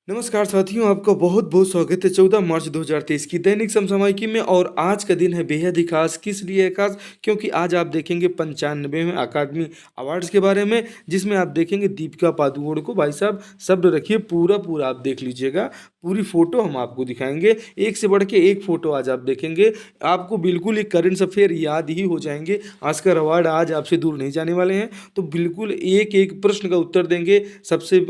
नमस्कार साथियों, आपका बहुत बहुत स्वागत है 14 मार्च 2023 की दैनिक समसामयिकी में। और आज का दिन है बेहद ही खास। किस लिए खास? क्योंकि आज आप देखेंगे 95वें अकादमी अवार्ड्स के बारे में, जिसमें आप देखेंगे दीपिका पादुकोण को। भाई साहब सब्र रखिए, पूरा पूरा आप देख लीजिएगा, पूरी फोटो हम आपको दिखाएंगे, एक से बढ़ के एक फोटो आज आप देखेंगे। आपको बिल्कुल एक करंट अफेयर याद ही हो जाएंगे। ऑस्कर अवार्ड आज आपसे दूर नहीं जाने वाले हैं, तो बिल्कुल एक एक प्रश्न का उत्तर देंगे। सबसे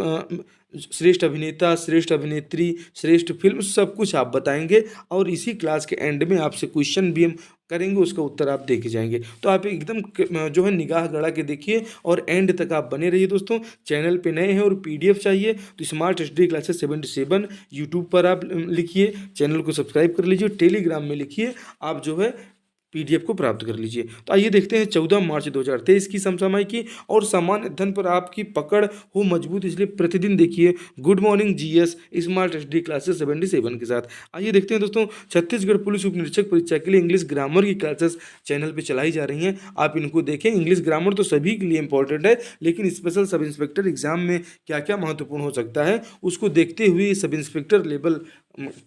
श्रेष्ठ अभिनेता, श्रेष्ठ अभिनेत्री, श्रेष्ठ फिल्म, सब कुछ आप बताएंगे। और इसी क्लास के एंड में आपसे क्वेश्चन भी हम करेंगे, उसका उत्तर आप देके जाएंगे। तो आप एकदम जो है निगाह गड़ा के देखिए और एंड तक आप बने रहिए। दोस्तों, चैनल पे नए हैं और पीडीएफ चाहिए तो स्मार्ट स्टडी क्लासेस 77 यूट्यूब पर आप लिखिए, चैनल को सब्सक्राइब कर लीजिए। टेलीग्राम में लिखिए, आप जो है पीडीएफ को प्राप्त कर लीजिए। तो आइए देखते हैं 14 मार्च 2023 की समसामयिकी। और सामान्य अध्ययन पर आपकी पकड़ हो मजबूत, इसलिए प्रतिदिन देखिए good morning GS smart SD classes 77 के साथ। आइए देखते हैं दोस्तों, छत्तीसगढ़ पुलिस उप निरीक्षक परीक्षा के लिए इंग्लिश ग्रामर की क्लासेस चैनल पर चलाई जा रही हैं। आप इनको देखें। इंग्लिश ग्रामर तो सभी के लिए इंपॉर्टेंट है, लेकिन स्पेशल सब इंस्पेक्टर एग्जाम में क्या क्या महत्वपूर्ण हो सकता है उसको देखते हुए सब इंस्पेक्टर लेवल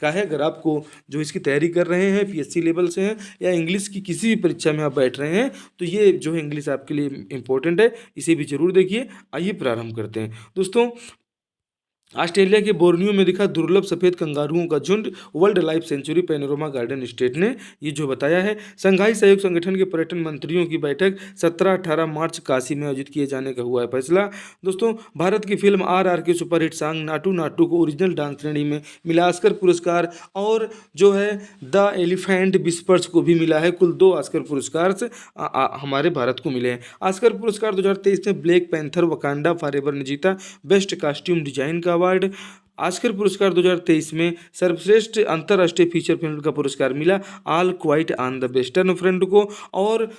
का है। अगर आपको जो इसकी तैयारी कर रहे हैं, पीएससी लेवल से हैं या इंग्लिश की किसी भी परीक्षा में आप बैठ रहे हैं, तो ये जो है इंग्लिश आपके लिए इंपॉर्टेंट है, इसे भी जरूर देखिए। आइए प्रारंभ करते हैं दोस्तों। ऑस्ट्रेलिया के बोर्नियो में दिखा दुर्लभ सफेद कंगारुओं का झुंड, world life sanctuary panorama garden state ने ये जो बताया है। संघाई सहयोग संगठन के पर्यटन मंत्रियों की बैठक 17-18 मार्च काशी में आयोजित किए जाने का हुआ है फैसला। दोस्तों, भारत की फिल्म आरआर के सुपरहिट सॉन्ग नाटू नाटू को ओरिजिनल डांस श्रेणी में मिला ऑस्कर पुरस्कार, और जो है द एलिफेंट विस्पर्स को भी मिला है। कुल 2 ऑस्कर पुरस्कार हमारे भारत को मिले हैं। ऑस्कर पुरस्कार 2023 में ब्लैक पैंथर वकांडा फॉरएवर ने जीता बेस्ट कॉस्ट्यूम डिजाइन का अवार्ड। ऑस्कर पुरस्कार 2023 में सर्वश्रेष्ठ अंतर्राष्ट्रीय फीचर फिल्म का पुरस्कार मिला all quite on the western front को। और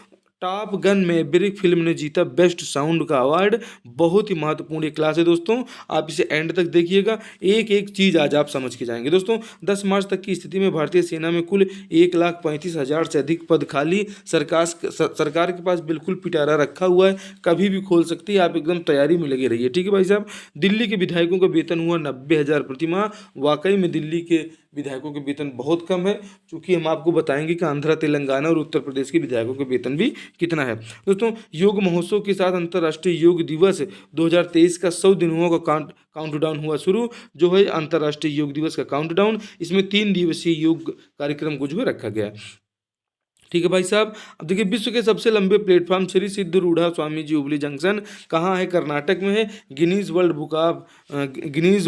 टॉप गन मैवरिक फिल्म ने जीता बेस्ट साउंड का अवार्ड। बहुत ही महत्वपूर्ण ये क्लास है दोस्तों, आप इसे एंड तक देखिएगा, एक एक चीज़ आज आप समझ के जाएंगे। दोस्तों, 10 मार्च तक की स्थिति में भारतीय सेना में कुल 1,35,000 से अधिक पद खाली। सरकार के पास बिल्कुल पिटारा रखा हुआ है, कभी भी खोल सकती है। आप एकदम तैयारी में लगे रहिए, ठीक है भाई साहब। दिल्ली के विधायकों का वेतन हुआ 90,000 प्रतिमाह। वाकई में दिल्ली के विधायकों के वेतन बहुत कम है, क्योंकि हम आपको बताएंगे कि आंध्र, तेलंगाना और उत्तर प्रदेश के विधायकों के वेतन भी कितना है। दोस्तों, योग महोत्सव के साथ अंतर्राष्ट्रीय योग दिवस 2023 का 100 दिनों का काउंटडाउन हुआ शुरू। जो है अंतर्राष्ट्रीय योग दिवस का काउंटडाउन, इसमें 3 दिवसीय योग कार्यक्रम को जो है रखा गया है। ठीक है भाई साहब। अब देखिए, विश्व के सबसे लंबे प्लेटफॉर्म श्री सिद्धरूढ़ा स्वामी जी हुबली जंक्शन कहाँ है? कर्नाटक में है। गिनीज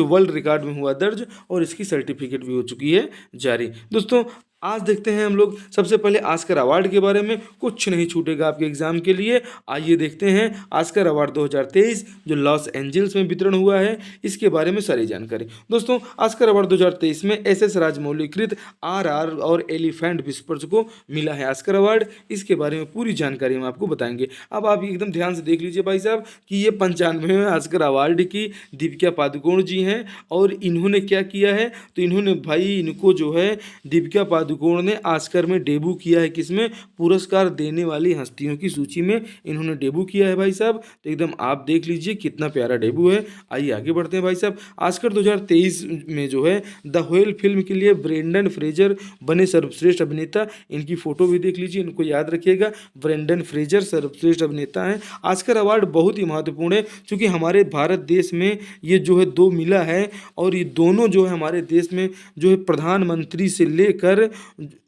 वर्ल्ड रिकॉर्ड में हुआ दर्ज, और इसकी सर्टिफिकेट भी हो चुकी है जारी। दोस्तों, आज देखते हैं हम लोग सबसे पहले ऑस्कर अवार्ड के बारे में। कुछ नहीं छूटेगा आपके एग्जाम के लिए। आइए देखते हैं ऑस्कर अवार्ड 2023 जो लॉस एंजल्स में वितरण हुआ है, इसके बारे में सारी जानकारी। दोस्तों, ऑस्कर अवार्ड 2023 में एस राजमौली कृत आरआर और एलिफेंट विस्पर्स को मिला है ऑस्कर अवार्ड। इसके बारे में पूरी जानकारी हम आपको बताएंगे। अब आप एकदम ध्यान से देख लीजिए भाई साहब कि ये 95वें ऑस्कर अवार्ड की दीपिका पादुकोण जी हैं। और इन्होंने क्या किया है? तो इन्होंने भाई इनको जो है दीपिका पादुकोण ने ऑस्कर में डेब्यू किया है। किसमें? पुरस्कार देने वाली हस्तियों की सूची में इन्होंने डेब्यू किया है भाई साहब। तो एकदम आप देख लीजिए कितना प्यारा डेब्यू है। आइए आगे बढ़ते हैं भाई साहब। ऑस्कर 2023 में जो है द व्हेल फिल्म के लिए ब्रेंडन फ्रेजर बने सर्वश्रेष्ठ अभिनेता। इनकी फोटो भी देख लीजिए, इनको याद रखिएगा। ब्रेंडन फ्रेजर सर्वश्रेष्ठ अभिनेता हैं। ऑस्कर अवार्ड बहुत ही महत्वपूर्ण है, क्योंकि हमारे भारत देश में ये जो है 2 मिला है, और ये दोनों जो है हमारे देश में जो है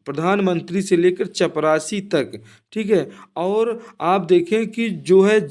प्रधानमंत्री से लेकर चपरासी तक, ठीक है। और आप देखें कि जो है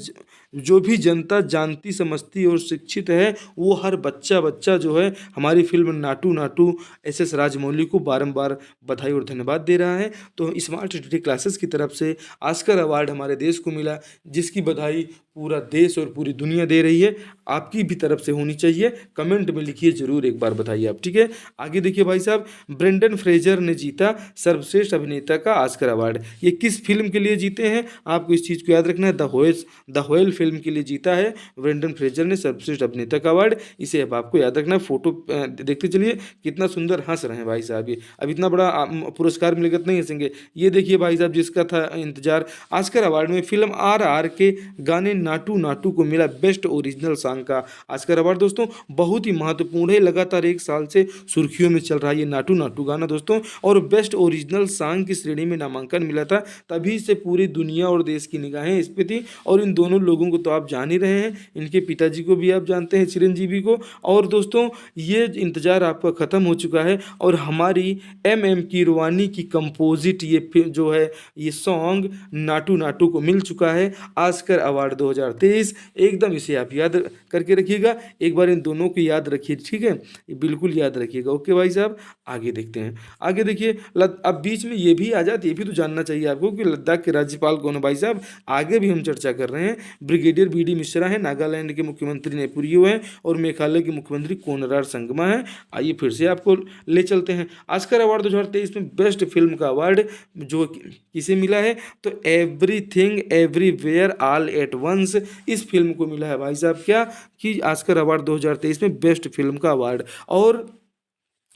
जो भी जनता जानती समझती और शिक्षित है, वो हर बच्चा जो है हमारी फिल्म नाटू नाटू एस राजमौली को बारंबार बधाई और धन्यवाद दे रहा है। तो स्मार्ट स्टडी क्लासेस की तरफ से ऑस्कर अवार्ड हमारे देश को मिला, जिसकी बधाई पूरा देश और पूरी दुनिया दे रही है। आपकी भी तरफ से होनी चाहिए। कमेंट में लिखिए, जरूर एक बार बताइए आप, ठीक है। आगे देखिए भाई साहब, ब्रेंडन फ्रेजर ने जीता सर्वश्रेष्ठ अभिनेता का ऑस्कर अवार्ड। ये किस फिल्म के लिए जीते हैं? आपको इस चीज़ को याद रखना है, द व्हेल फिल्म के लिए जीता है ब्रेंडन फ्रेजर ने सर्वश्रेष्ठ अभिनेता का अवार्ड। इसे अब आपको याद रखना है। फोटो देखते चलिए, कितना सुंदर हंस रहे हैं भाई साहब ये। अब इतना बड़ा पुरस्कार मिलेगा तो नहीं हंसेंगे। ये देखिए भाई साहब, जिसका था इंतजार, ऑस्कर अवार्ड में फिल्म RRR के गाने नाटू नाटू को मिला बेस्ट ओरिजिनल सॉन्ग का ऑस्कर अवार्ड। दोस्तों बहुत ही महत्वपूर्ण है, लगातार एक साल से सुर्खियों में चल रहा है ये नाटू नाटू गाना दोस्तों, और बेस्ट ओरिजिनल सॉन्ग की श्रेणी में नामांकन मिला था। तभी से पूरी दुनिया और देश की निगाहें इस पे थी। और इन दोनों लोगों को तो आप जान ही रहे हैं, इनके पिताजी को भी आप जानते हैं, चिरंजीवी को। और दोस्तों ये इंतजार आपका ख़त्म हो चुका है और हमारी MM कीरवानी की कंपोजिट ये जो है ये सॉन्ग नाटू नाटू को मिल चुका है ऑस्कर अवार्ड 2023। एकदम इसे आप याद करके रखिएगा, एक बार इन दोनों को याद रखिए, ठीक है, ये बिल्कुल याद रखिएगा। ओके भाई साहब, आगे देखते हैं। आगे देखिए, अब बीच में ये भी आ जाती, ये भी तो जानना चाहिए आपको कि लद्दाख के राज्यपाल कौन है भाई साहब। आगे भी हम चर्चा कर रहे हैं। ब्रिगेडियर BD मिश्रा है, नागालैंड के मुख्यमंत्री नेपुरियो हैं, और मेघालय के मुख्यमंत्री कोनराड संगमा है। आइए फिर से आपको ले चलते हैं। ऑस्कर अवार्ड 2023 में बेस्ट फिल्म का अवार्ड जो किसे मिला है, तो everything everywhere all at once इस फिल्म को मिला है भाई साहब। क्या कि ऑस्कर अवार्ड 2023 में बेस्ट फिल्म का अवार्ड। और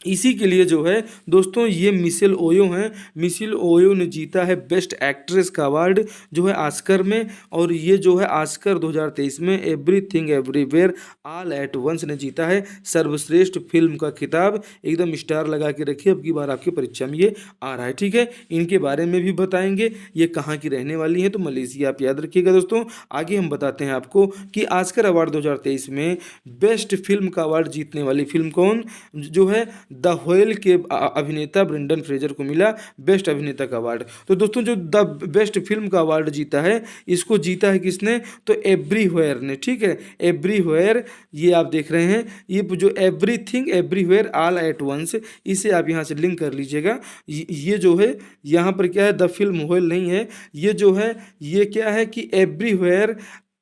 इसी के लिए जो है दोस्तों ये मिशेल ओयो हैं, मिशेल ओयो ने जीता है बेस्ट एक्ट्रेस का अवार्ड जो है ऑस्कर में। और ये जो है ऑस्कर 2023 में everything everywhere all at once ने जीता है सर्वश्रेष्ठ फिल्म का खिताब। एकदम स्टार लगा के रखिए, अब की बार आपकी परीक्षा में ये आ रहा है, ठीक है। इनके बारे में भी बताएंगे, ये कहाँ की रहने वाली हैं, तो मलेशिया आप याद रखिएगा दोस्तों। आगे हम बताते हैं आपको कि ऑस्कर अवार्ड 2023 में बेस्ट फिल्म का अवार्ड जीतने वाली फिल्म कौन, जो है द व्हेल के अभिनेता ब्रेंडन फ्रेजर को मिला बेस्ट अभिनेता का अवार्ड। तो दोस्तों जो द बेस्ट फिल्म का अवार्ड जीता है, इसको जीता है किसने, तो एवरीवेयर ने, ठीक है। एवरीवेयर ये आप देख रहे हैं, ये जो everything everywhere all at once, इसे आप यहाँ से लिंक कर लीजिएगा। ये जो है यहाँ पर क्या है, द फिल्म व्हेल नहीं है, ये जो है ये क्या है कि everywhere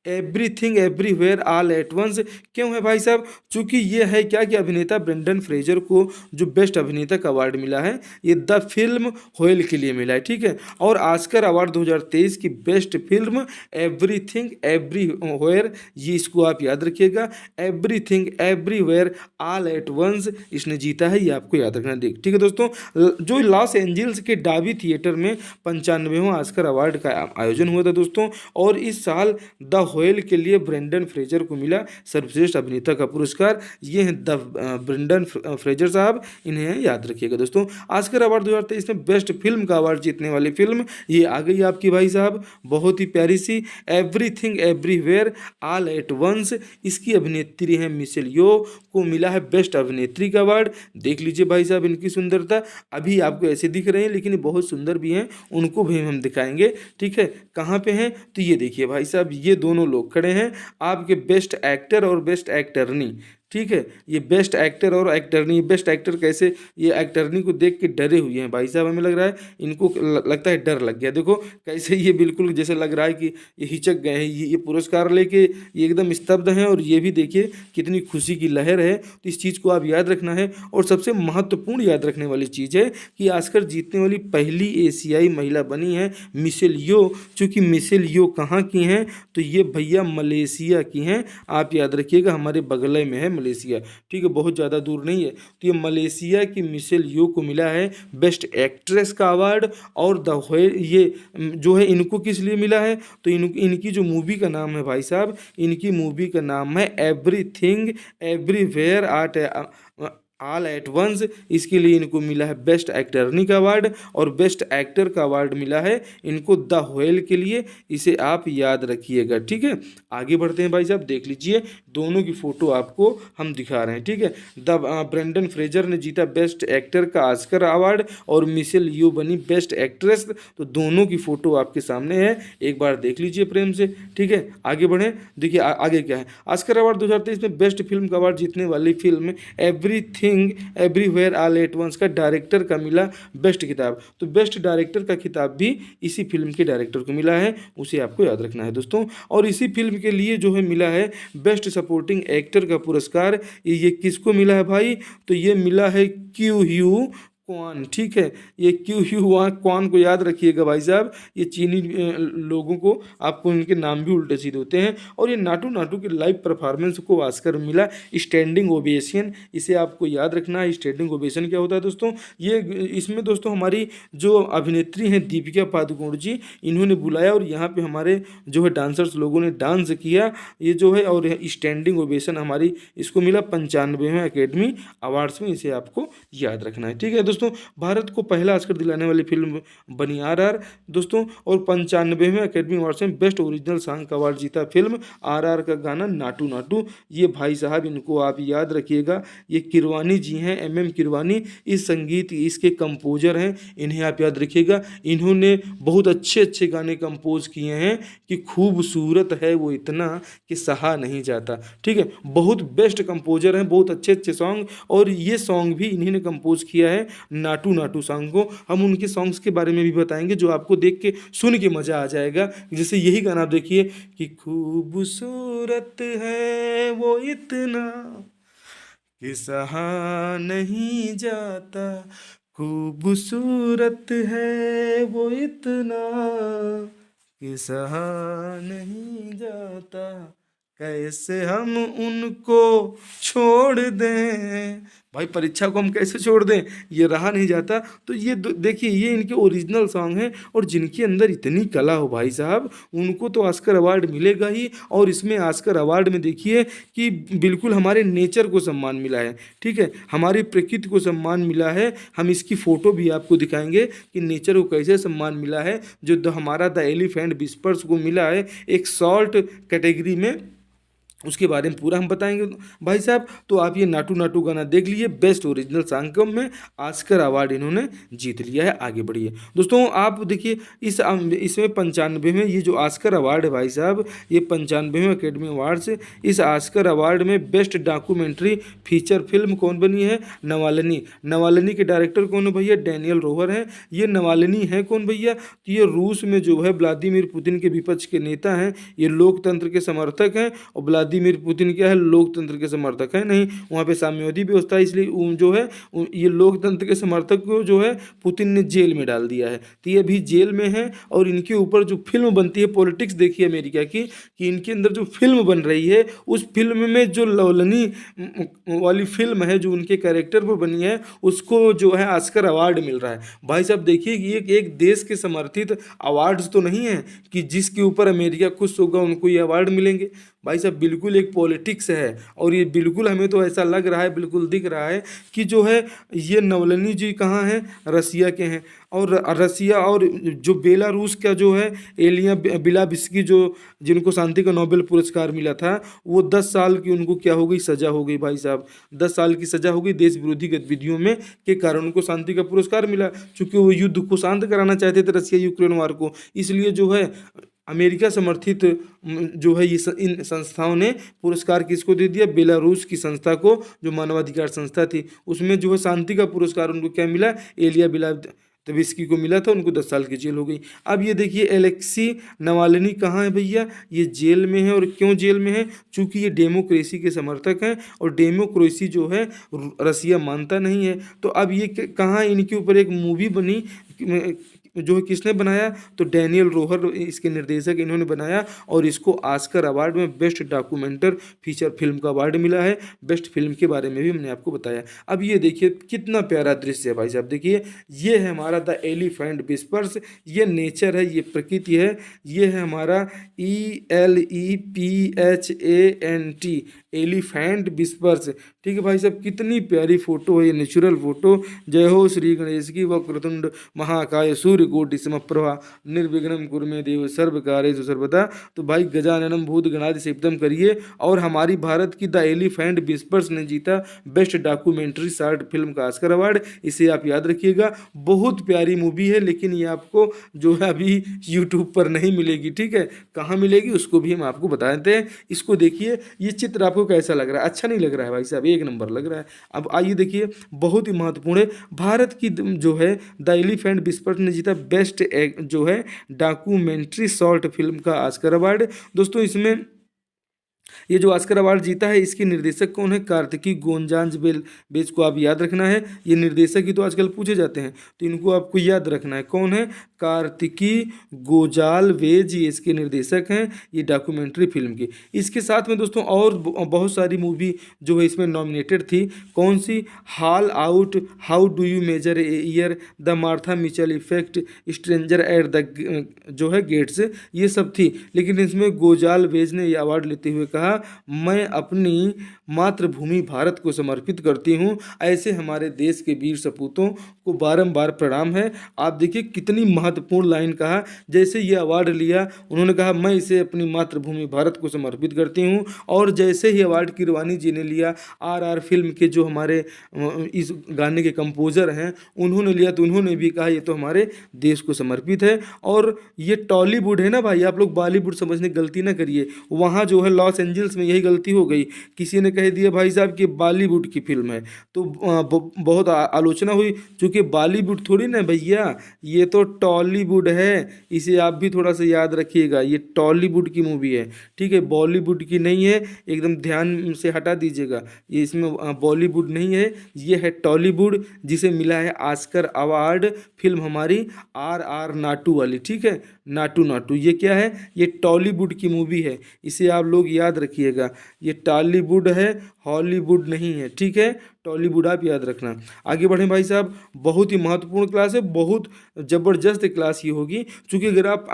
everything everywhere all at once. क्यों है भाई साहब, चूंकि ये है क्या कि अभिनेता ब्रेंडन फ्रेजर को जो बेस्ट अभिनेता का अवार्ड मिला है ये द फिल्म व्हेल के लिए मिला है, ठीक है। और ऑस्कर अवार्ड 2023 की बेस्ट फिल्म एवरीथिंग एवरीवेयर, ये इसको आप याद रखिएगा, everything everywhere all at once इसने जीता है, ये आपको याद रखना देख, ठीक है दोस्तों। जो लॉस एंजल्स के डाबी थिएटर में 95वां ऑस्कर अवार्ड का आयोजन हुआ था दोस्तों, और इस साल द व्हेल के लिए ब्रेंडन फ्रेजर को मिला सर्वश्रेष्ठ अभिनेता का पुरस्कार। ये हैं द ब्रेंडन फ्रेजर साहब, इन्हें याद रखिएगा दोस्तों। ऑस्कर अवार्ड 2023 में बेस्ट फिल्म का अवार्ड जीतने वाली फिल्म ये आ गई आपकी भाई साहब, बहुत ही प्यारी सी, everything everywhere all at once. इसकी अभिनेत्री है मिशेल यो, को मिला है बेस्ट अभिनेत्री का अवार्ड। देख लीजिए भाई साहब इनकी सुंदरता, अभी आपको ऐसे दिख रहे हैं लेकिन ये बहुत सुंदर भी हैं, उनको भी हम दिखाएंगे, ठीक है। कहाँ पे हैं, तो ये देखिए भाई साहब, ये दोनों लोग खड़े हैं आपके बेस्ट एक्टर और बेस्ट एक्टरनी, ठीक है। ये बेस्ट एक्टर और एक्टरनी, बेस्ट एक्टर कैसे, ये एक्टरनी को देख के डरे हुए हैं भाई साहब, हमें लग रहा है इनको लगता है डर लग गया। देखो कैसे ये बिल्कुल जैसे लग रहा है कि ये हिचक गए हैं, ये पुरस्कार लेके ये एकदम स्तब्ध हैं। और ये भी देखिए कितनी खुशी की लहर है। तो इस चीज़ को आप याद रखना है। और सबसे महत्वपूर्ण याद रखने वाली चीज़ है कि ऑस्कर जीतने वाली पहली एशियाई महिला बनी है मिशेल यो। चूँकि मिशेल यो कहाँ की हैं, तो ये भैया मलेशिया की हैं, आप याद रखिएगा, हमारे बगल में है मलेशिया, ठीक है, बहुत ज़्यादा दूर नहीं है। तो ये मलेशिया की मिशेल यो को मिला है बेस्ट एक्ट्रेस का अवार्ड। और द व्हेल ये जो है इनको किस लिए मिला है, तो इनकी जो मूवी का नाम है भाई साहब, इनकी मूवी का नाम है everything everywhere all at once. इसके लिए इनको मिला है बेस्ट एक्टरनी का अवार्ड और बेस्ट एक्टर का अवार्ड मिला है इनको द व्हेल के लिए, इसे आप याद रखिएगा, ठीक है। आगे बढ़ते हैं भाई साहब, देख लीजिए दोनों की फ़ोटो आपको हम दिखा रहे हैं, ठीक है। द ब्रेंडन फ्रेजर ने जीता बेस्ट एक्टर का ऑस्कर अवार्ड और मिशेल यू बनी बेस्ट एक्ट्रेस। तो दोनों की फ़ोटो आपके सामने है, एक बार देख लीजिए प्रेम से, ठीक है। आगे बढ़ें, देखिए आगे क्या है। ऑस्कर अवार्ड 2023 में बेस्ट फिल्म का अवार्ड जीतने वाली film everything everywhere all at once का डायरेक्टर का मिला बेस्ट खिताब। तो बेस्ट डायरेक्टर का खिताब भी इसी फिल्म के डायरेक्टर को मिला है, उसे आपको याद रखना है दोस्तों। और इसी फिल्म के लिए जो है मिला है बेस्ट सपोर्टिंग एक्टर का पुरस्कार। ये किसको मिला है भाई, तो ये मिला है क्यू ह्यू क्वान, ठीक है। ये क्यू यू वहाँ क्वान को याद रखिएगा भाई साहब, ये चीनी लोगों को आपको इनके नाम भी उल्टे सीधे होते हैं। और ये नाटू नाटू के लाइव परफॉर्मेंस को ऑस्कर मिला स्टैंडिंग ओवेशन, इसे आपको याद रखना है। स्टैंडिंग ओवेशन क्या होता है दोस्तों, ये इसमें दोस्तों हमारी जो अभिनेत्री हैं दीपिका पादुकोण जी, इन्होंने बुलाया और यहाँ पे हमारे जो है डांसर्स लोगों ने डांस किया, ये जो है। और स्टैंडिंग ओवेशन हमारी इसको मिला 95वें अकेडमी अवार्ड्स में, इसे आपको याद रखना है, ठीक है दोस्तों। भारत को पहला ऑस्कर दिलाने वाली फिल्म बनी RR दोस्तों। और 95वें अकेडमी अवार्ड्स में बेस्ट ओरिजिनल सॉन्ग का अवार्ड जीता फिल्म RR का गाना नाटू नाटू। ये भाई साहब इनको आप याद रखिएगा, ये किरवानी जी हैं, MM किरवानी, इस संगीत इसके कंपोजर हैं, इन्हें आप याद रखिएगा। इन्होंने बहुत अच्छे अच्छे गाने कंपोज किए हैं कि खूबसूरत है वो इतना कि सहा नहीं जाता, ठीक है। बहुत बेस्ट कंपोजर हैं, बहुत अच्छे अच्छे सॉन्ग, और ये सॉन्ग भी इन्हीं ने कंपोज किया है नाटू नाटू सॉन्ग को। हम उनके सॉन्ग्स के बारे में भी बताएंगे जो आपको देख के सुन के मज़ा आ जाएगा। जैसे यही गाना आप देखिए कि खूबसूरत है वो इतना कि सहा नहीं जाता, खूबसूरत है वो इतना कि सहा नहीं जाता, कैसे हम उनको छोड़ दें। भाई परीक्षा को हम कैसे छोड़ दें, ये रहा नहीं जाता। तो ये देखिए ये इनके ओरिजिनल सॉन्ग हैं, और जिनके अंदर इतनी कला हो भाई साहब, उनको तो ऑस्कर अवार्ड मिलेगा ही। और इसमें ऑस्कर अवार्ड में देखिए कि बिल्कुल हमारे नेचर को सम्मान मिला है, ठीक है, हमारी प्रकृति को सम्मान मिला है। हम इसकी फ़ोटो भी आपको दिखाएंगे कि नेचर को कैसे सम्मान मिला है। जो हमारा द एलिफेंट विस्पर्स को मिला है एक सॉल्ट कैटेगरी में, उसके बारे में पूरा हम बताएंगे भाई साहब। तो आप ये नाटू नाटू गाना देख लीजिए, बेस्ट ओरिजिनल सॉन्ग में ऑस्कर अवार्ड इन्होंने जीत लिया है। आगे बढ़िए दोस्तों, आप देखिए इसमें 95 में ये जो ऑस्कर अवार्ड है भाई साहब, ये 95वें अकेडमी अवार्ड से, इस ऑस्कर अवार्ड में बेस्ट डॉक्यूमेंट्री फीचर फिल्म कौन बनी है, नवालिनी। नवालिनी के डायरेक्टर कौन है भैया, डैनियल रोहर है। ये नवालिनी है कौन भैया, तो ये रूस में जो है व्लादिमीर पुतिन के विपक्ष के नेता हैं, ये लोकतंत्र के समर्थक हैं। और व्लादिमीर पुतिन क्या है, लोकतंत्र के समर्थक है नहीं, वहाँ पे साम्यवादी व्यवस्था है, इसलिए जो है ये लोकतंत्र के समर्थक को जो है पुतिन ने जेल में डाल दिया है। तो ये अभी जेल में है, और इनके ऊपर जो फिल्म बनती है, पॉलिटिक्स देखिए अमेरिका की, कि इनके अंदर जो फिल्म बन रही है, उस फिल्म में जो लवलनी वाली फिल्म है जो उनके कैरेक्टर पर बनी है, उसको जो है ऑस्कर अवार्ड मिल रहा है। भाई साहब देखिए कि एक देश के समर्थित अवार्ड्स तो नहीं है कि जिसके ऊपर अमेरिका खुश होगा उनको ये अवार्ड मिलेंगे। भाई साहब बिल्कुल एक पॉलिटिक्स है, और ये बिल्कुल हमें तो ऐसा लग रहा है, बिल्कुल दिख रहा है कि जो है ये नवलनी जी कहाँ हैं, रसिया के हैं। और रसिया और जो बेलारूस का जो है एलिया बिलाबिस्की, जो जिनको शांति का नोबेल पुरस्कार मिला था, वो 10 साल की उनको क्या हो गई, सज़ा हो गई भाई साहब। 10 साल की सज़ा हो गई देश विरोधी गतिविधियों में के कारण उनको शांति का पुरस्कार मिला, चूँकि वो युद्ध को शांत कराना चाहते थे रसिया यूक्रेन वार को। इसलिए जो है अमेरिका समर्थित जो है ये इन संस्थाओं ने पुरस्कार किसको दे दिया, बेलारूस की संस्था को, जो मानवाधिकार संस्था थी। उसमें जो है शांति का पुरस्कार उनको क्या मिला, एलिया बिलाबिस्की को मिला था, उनको 10 साल की जेल हो गई। अब ये देखिए एलेक्सी नवालिनी कहाँ है भैया, ये जेल में है। और क्यों जेल में है, चूँकि ये डेमोक्रेसी के समर्थक हैं, और डेमोक्रेसी जो है रसिया मानता नहीं है। तो अब ये कहाँ इनके ऊपर एक मूवी बनी, जो किसने बनाया, तो डैनियल रोहर इसके निर्देशक, इन्होंने बनाया, और इसको ऑस्कर अवार्ड में बेस्ट डॉक्यूमेंटर फीचर फिल्म का अवार्ड मिला है। बेस्ट फिल्म के बारे में भी हमने आपको बताया। अब ये देखिए कितना प्यारा दृश्य है भाई साहब, देखिए ये है हमारा द एलिफेंट विस्पर्स, ये नेचर है, ये प्रकृति है, ये है हमारा ELEPHANT एलिफेंट विस्पर्स, ठीक है भाई साहब। कितनी प्यारी फोटो है, ये नेचुरल फोटो। जय हो श्री गणेश की, वक्रतुंड महाकाय सूर्यकोटि समप्रभा निर्विघ्नं कुरु मे देव सर्व कार्येषु सर्वदा। तो भाई गजाननम भूत गणादि सेवितम करिए। और हमारी भारत की द एलिफेंट विस्पर्स ने जीता बेस्ट डॉक्यूमेंट्री शॉर्ट फिल्म का ऑस्कर अवार्ड, इसे आप याद रखिएगा। बहुत प्यारी मूवी है, लेकिन ये आपको जो है अभी यूट्यूब पर नहीं मिलेगी, ठीक है। कहाँ मिलेगी उसको भी हम आपको बता देते हैं। इसको देखिए, ये चित्र आपको कैसा लग रहा है, अच्छा नहीं लग रहा है भाई साहब, एक नंबर लग रहा है। अब आइए देखिए, बहुत ही महत्वपूर्ण है, भारत की जो है द एलिफेंट विस्पर्स ने जीता बेस्ट जो है डॉक्यूमेंट्री शॉर्ट फिल्म का ऑस्कर अवार्ड। दोस्तों इसमें ये जो ऑस्कर अवार्ड जीता है इसके निर्देशक कौन है? कार्तिकी गोंजाल्स बेज को आप याद रखना है। ये निर्देशक ही तो आजकल पूछे जाते हैं, तो इनको आपको याद रखना है। कौन है? कार्तिकी गोजाल्वेज, ये इसके निर्देशक हैं, ये डॉक्यूमेंट्री फिल्म की। इसके साथ में दोस्तों और बहुत सारी मूवी जो है इसमें नॉमिनेटेड थी। कौन सी? Hall out, how do you measure a year, the Martha Mitchell effect, stranger at the जो है गेट्स, ये सब थी। लेकिन इसमें गोजाल्वेज ने ये अवार्ड लेते हुए कहा, मैं अपनी मातृभूमि भारत को समर्पित करती हूँ, ऐसे हमारे देश के वीर सपूतों को बारंबार प्रणाम है। आप देखिए कितनी महत्वपूर्ण लाइन कहा। जैसे ये अवार्ड लिया उन्होंने कहा मैं इसे अपनी मातृभूमि भारत को समर्पित करती हूँ, और जैसे ही अवार्ड किरवानी जी ने लिया, आरआर फिल्म के जो हमारे इस गाने के कंपोजर हैं उन्होंने लिया, तो उन्होंने भी कहा ये तो हमारे देश को समर्पित है। और ये टॉलीवुड है ना भाई, आप लोग बॉलीवुड समझने की गलती ना करिए। वहाँ जो है लॉस एंजल्स में यही गलती हो गई, किसी ने कह दिया भाई साहब कि बॉलीवुड की फिल्म है, तो बहुत आलोचना हुई। चूँकि बॉलीवुड थोड़ी ना भैया, ये तो टॉलीवुड है, इसे आप भी थोड़ा सा याद रखिएगा। ये टॉलीवुड की मूवी है, ठीक है, बॉलीवुड की नहीं है, एकदम ध्यान से हटा दीजिएगा। ये इसमें बॉलीवुड नहीं है, ये है टॉलीवुड, जिसे मिला है ऑस्कर अवार्ड। फिल्म हमारी आर नाटू वाली, ठीक है, नाटू नाटू। ये क्या है? ये टॉलीवुड की मूवी है, इसे आप लोग याद रखिएगा। ये टॉलीवुड है, हॉलीवुड नहीं है, ठीक है, टॉलीवुड आप याद रखना। आगे बढ़ें भाई साहब, बहुत ही महत्वपूर्ण क्लास है, बहुत ज़बरदस्त क्लास ये होगी, क्योंकि अगर आप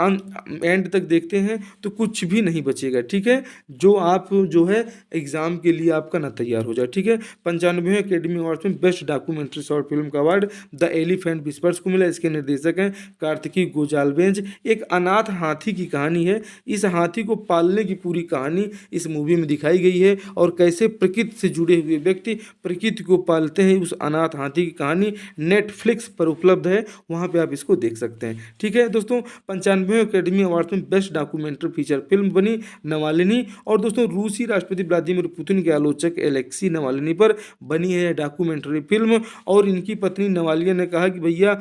एंड तक देखते हैं तो कुछ भी नहीं बचेगा, ठीक है, जो आप जो है एग्ज़ाम के लिए आपका ना तैयार हो जाए, ठीक है। 95वें एकेडमी अवार्ड में बेस्ट डॉक्यूमेंट्री शॉर्ट फिल्म का अवार्ड द एलिफेंट विस्पर्स को मिला। इसके निर्देशक हैं कार्तिकी गोजाल्वेज। एक अनाथ हाथी की कहानी है, इस हाथी को पालने की पूरी कहानी इस मूवी में दिखाई गई है, और कैसे प्रकृति से जुड़े हुए व्यक्ति प्रकृति को पालते हैं, उस अनाथ हाथी की कहानी नेटफ्लिक्स पर उपलब्ध है, वहाँ पे आप इसको देख सकते हैं, ठीक है दोस्तों। 95वें एकेडमी अवार्ड में बेस्ट डॉक्यूमेंट्री फीचर फिल्म बनी नवालिनी। और दोस्तों रूसी राष्ट्रपति व्लादिमीर पुतिन के आलोचक एलेक्सी नवालिनी पर बनी है डॉक्यूमेंट्री फिल्म, और इनकी पत्नी नवालिया ने कहा कि भैया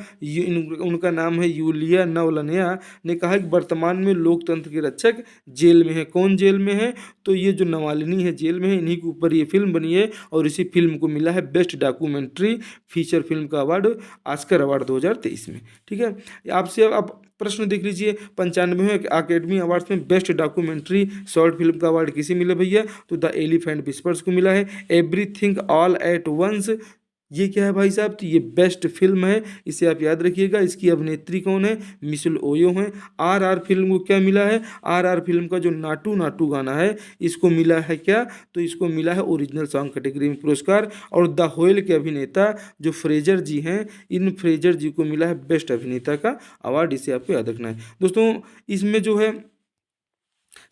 उनका नाम है यूलिया नवलनया, ने कहा कि वर्तमान में लोकतंत्र के रक्षक जेल में है। कौन जेल में है? तो ये जो नवालिनी है जेल में है, इन्हीं के ऊपर ये फिल्म बनी है, और इसी फिल्म को मिला है बेस्ट डॉक्यूमेंट्री फीचर फिल्म का अवार्ड ऑस्कर अवार्ड 2023 में, ठीक है। आपसे आप प्रश्न देख लीजिए, 95वें एकेडमी अवार्ड्स में बेस्ट डॉक्यूमेंट्री शॉर्ट फिल्म का अवार्ड किसे मिला भैया? तो द एलिफेंट विस्पर्स को मिला है। एवरीथिंग ऑल एट वंस, ये क्या है भाई साहब? तो ये बेस्ट फिल्म है, इसे आप याद रखिएगा। इसकी अभिनेत्री कौन है? मिशेल ओयो हैं। आरआर फिल्म को क्या मिला है? आरआर फिल्म का जो नाटू नाटू गाना है इसको मिला है क्या? तो इसको मिला है ओरिजिनल सॉन्ग कैटेगरी में पुरस्कार। और द व्हेल के अभिनेता जो फ्रेजर जी हैं, इन फ्रेजर जी को मिला है बेस्ट अभिनेता का अवार्ड, इसे आपको याद रखना है दोस्तों। इसमें जो है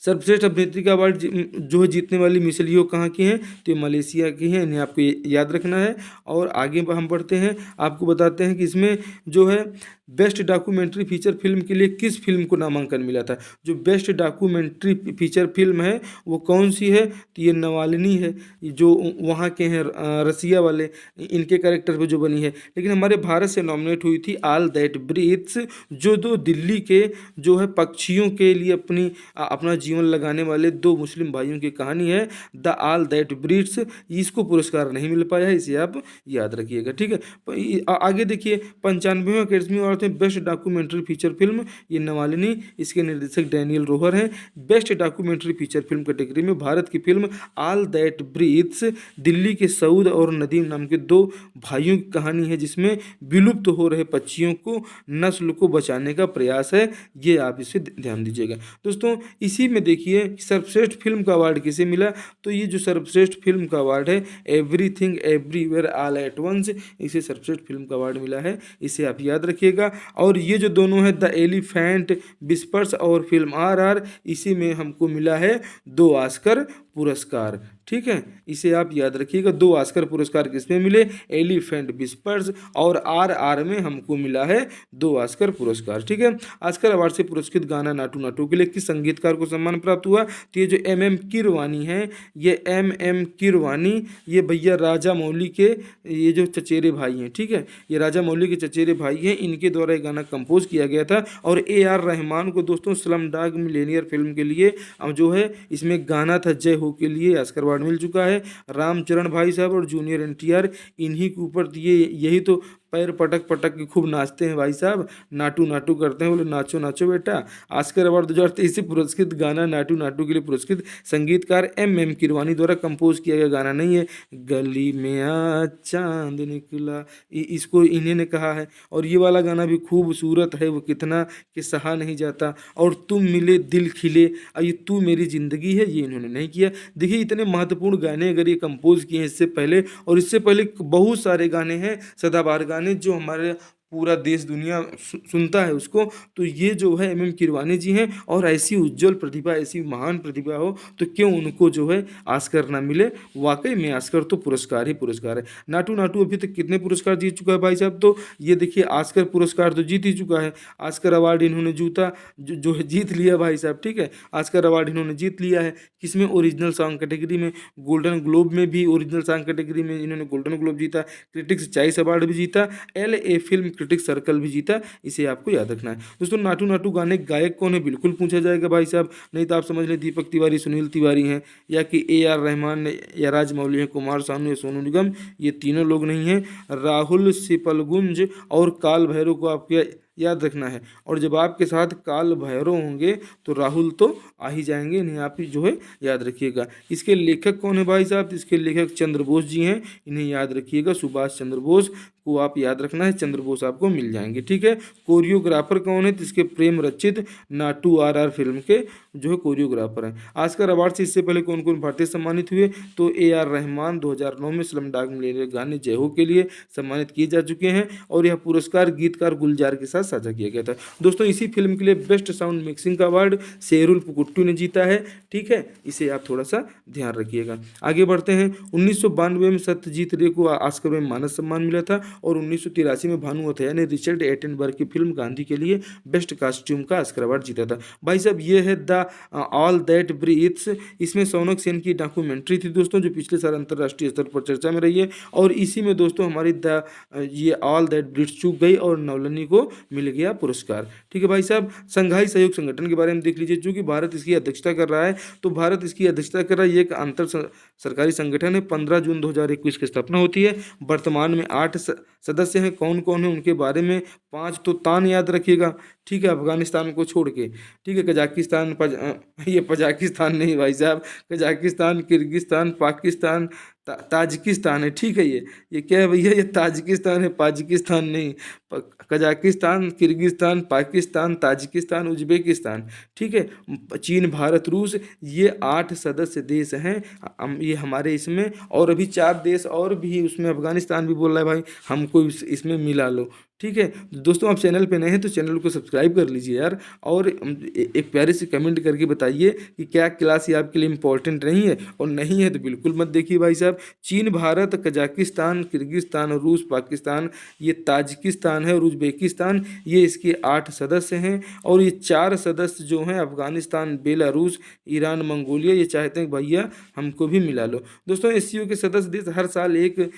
सर्वश्रेष्ठ अभिनेत्री का अवार्ड जो है जीतने वाली मिशेल यो कहाँ की हैं? तो ये मलेशिया की हैं, इन्हें आपको याद रखना है। और आगे हम बढ़ते हैं, आपको बताते हैं कि इसमें जो है बेस्ट डॉक्यूमेंट्री फीचर फिल्म के लिए किस फिल्म को नामांकन मिला था। जो बेस्ट डॉक्यूमेंट्री फीचर फिल्म है वो कौन सी है? तो ये नवालिनी है, जो वहाँ के हैं रसिया वाले, इनके कैरेक्टर पे जो बनी है। लेकिन हमारे भारत से नॉमिनेट हुई थी ऑल दैट ब्रीथ्स, जो दो दिल्ली के जो है पक्षियों के लिए अपना जीवन लगाने वाले दो मुस्लिम भाइयों की कहानी है, द ऑल दैट ब्रीथ्स। इसको पुरस्कार नहीं मिल पाया है, इसे आप याद रखिएगा, ठीक है। आगे देखिए, 95वें एकेडमी अवार्ड में बेस्ट डॉक्यूमेंट्री फीचर फिल्म ये नवालिनी, इसके निर्देशक डैनियल रोहर हैं। Best documentary feature film category में भारत की film all that breathes Delhi के सऊद और नदीम नाम के दो भाइयों की कहानी है, जिसमें विलुप्त हो रहे पक्षियों को नस्ल को बचाने का प्रयास है। ये आप इसे ध्यान दीजिएगा दोस्तों। इसी में देखिए सर्वश्रेष्ठ फिल्म का अवार्ड किसे मिला? तो ये जो सर्वश्रेष्ठ फिल्म का अवार्ड है everything everywhere all at once, इसे सर्वश्रेष्ठ फिल्म का अवार्ड मिला है, इसे आप याद रखिएगा। और ये जो दोनों है द एलिफेंट विस्पर्स और फिल्म आरआर, इसी में हमको मिला है 2 ऑस्कर पुरस्कार, ठीक है, इसे आप याद रखिएगा। 2 ऑस्कर पुरस्कार किसमें मिले? एलिफेंट विस्पर्स और आरआर में हमको मिला है 2 ऑस्कर पुरस्कार, ठीक है। ऑस्कर अवार्ड से पुरस्कृत गाना नाटू नाटू के लिए किस संगीतकार को सम्मान प्राप्त हुआ? तो ये जो एम कीरवानी है, ये एम कीरवानी, ये भैया राजा मौली के ये जो चचेरे भाई हैं, ठीक है, ये राजा मौली के चचेरे भाई हैं, इनके द्वारा ये गाना कंपोज किया गया था। और AR रहमान को दोस्तों स्लम डॉग मिलियनेयर फिल्म के लिए जो है इसमें गाना था जय हो हो के लिए ऑस्कर अवार्ड मिल चुका है। रामचरण भाई साहब और जूनियर एनटीआर इन्हीं के ऊपर दिए, यही तो पैर पटक पटक के खूब नाचते हैं भाई साहब, नाटू नाटू करते हैं, बोले नाचो नाचो बेटा। ऑस्कर अवार्ड 2023 से पुरस्कृत गाना नाटू नाटू के लिए पुरस्कृत संगीतकार एम किरवानी द्वारा कंपोज किया गया गाना नहीं है। गली में आज चांद निकला, इसको इन्हीं ने कहा है। और ये वाला गाना भी खूबसूरत है, वो कितना कि सहा नहीं जाता। और तुम मिले दिल खिले, और ये तू मेरी ज़िंदगी है, ये इन्होंने नहीं किया। देखिए इतने महत्वपूर्ण गाने अगर ये कंपोज किए हैं इससे पहले, और इससे पहले बहुत सारे गाने हैं सदाबहार गाने जो हमारे पूरा देश दुनिया सुनता है उसको। तो ये जो है एम किरवानी जी हैं, और ऐसी उज्जवल प्रतिभा, ऐसी महान प्रतिभा हो तो क्यों उनको जो है ऑस्कर ना मिले। वाकई में ऑस्कर तो पुरस्कार ही पुरस्कार है। नाटू नाटू अभी तक कितने पुरस्कार जीत चुका है भाई साहब, तो ये देखिए ऑस्कर पुरस्कार तो जीत ही चुका है। ऑस्कर अवार्ड इन्होंने जो है जीत लिया भाई साहब, ठीक है। ऑस्कर अवार्ड इन्होंने जीत लिया है, किसमें, ओरिजिनल सॉन्ग कैटेगरी में। गोल्डन ग्लोब में भी ओरिजिनल सॉन्ग कैटेगरी में इन्होंने गोल्डन ग्लोब जीता, क्रिटिक्स चॉइस अवार्ड भी जीता, LA फिल्म क्रिटिक्स सर्कल भी जीता। इसे आपको याद रखना है दोस्तों। नाटू नाटू गाने गायक कौन है बिल्कुल पूछा जाएगा भाई साहब, नहीं तो आप समझ लें दीपक तिवारी, सुनील तिवारी हैं, या कि AR रहमान या राजमौली हैं, कुमार सानू या सोनू निगम, ये तीनों लोग नहीं हैं। राहुल सिपलगुंज और काल भैरव को आपको याद रखना है। और जब आपके साथ काल भैरव होंगे तो राहुल तो आ ही जाएंगे, इन्हें आप जो है याद रखिएगा। इसके लेखक कौन है भाई साहब, इसके लेखक चंद्र बोस जी हैं, इन्हें याद रखिएगा। सुभाष चंद्र बोस को आप याद रखना है, चंद्र बोस आपको मिल जाएंगे, ठीक है। कोरियोग्राफर कौन है, तो इसके प्रेम रचित नाटू RR फिल्म के जो है कोरियोग्राफर हैं। ऑस्कर अवार्ड से इससे पहले कौन कौन भारतीय सम्मानित हुए, तो AR रहमान 2009 में स्लमडॉग मिलियनेयर गाने जय हो के लिए सम्मानित किए जा चुके हैं, और यह पुरस्कार गीतकार गुलजार के साथ साझा किया गया था। दोस्तों इसी फिल्म के लिए बेस्ट साउंड मिक्सिंग का अवार्ड शेरुल पुकुट्टू ने जीता है, ठीक है। इसे आप थोड़ा सा ध्यान रखिएगा। आगे बढ़ते हैं। 1992 में सत्यजीत रे को ऑस्कर में मानद सम्मान मिला था, और 1983 में भानु अथैया ने रिचर्ड एटनबर्ग की फिल्म गांधी के लिए बेस्ट कॉस्ट्यूम का ऑस्कर अवार्ड जीता था। भाई साहब ये है द ऑल दैट ब्रीथ्स, इसमें सौनक सेन की डॉक्यूमेंट्री थी दोस्तों, जो पिछले साल अंतर्राष्ट्रीय स्तर पर चर्चा में रही है। और इसी में दोस्तों हमारी ये ऑल दैट ब्रीथ्स चूक गई और नवलनी को मिल गया पुरस्कार, ठीक है भाई साहब। संघाई सहयोग संगठन के बारे में देख लीजिए, चूंकि भारत इसकी अध्यक्षता कर रहा है, तो भारत इसकी अध्यक्षता कर रहा है। ये एक अंतर सरकारी संगठन है। 15 जून 2021 की स्थापना होती है। वर्तमान में 8 सदस्य हैं। कौन कौन है उनके बारे में 5 तो तान याद रखिएगा, ठीक है, अफगानिस्तान को छोड़ के, ठीक है। कजाकिस्तान ये पजाकिस्तान नहीं भाई साहब, कजाकिस्तान, किर्गिस्तान, पाकिस्तान, ताजिकिस्तान है, ठीक है। ये क्या है भैया, ये ताजिकिस्तान है, पाजिकिस्तान नहीं। Kazakhstan, Kyrgyzstan, Pakistan, Tajikistan, Uzbekistan, ठीक है। चीन, भारत, रूस, ये 8 सदस्य देश हैं। ये हमारे इसमें, और अभी 4 देश और भी उसमें अफगानिस्तान भी बोल रहा है भाई हमको इसमें मिला लो, ठीक है। दोस्तों आप चैनल पे नए हैं तो चैनल को सब्सक्राइब कर लीजिए यार, और एक प्यारे से कमेंट करके बताइए कि क्या क्लास ये आपके लिए इंपॉर्टेंट नहीं है, और नहीं है तो बिल्कुल मत देखिए भाई साहब। चीन, भारत, कजाकिस्तान, किर्गिस्तान, रूस, पाकिस्तान, ये ताजिकिस्तान है, और उज्बेकिस्तान, ये इसके 8 सदस्य हैं। और ये 4 सदस्य जो हैं अफगानिस्तान, बेलारूस, ईरान, मंगोलिया, ये चाहते हैं भैया हमको भी मिला लो। दोस्तों SCO के सदस्य देश हर साल एक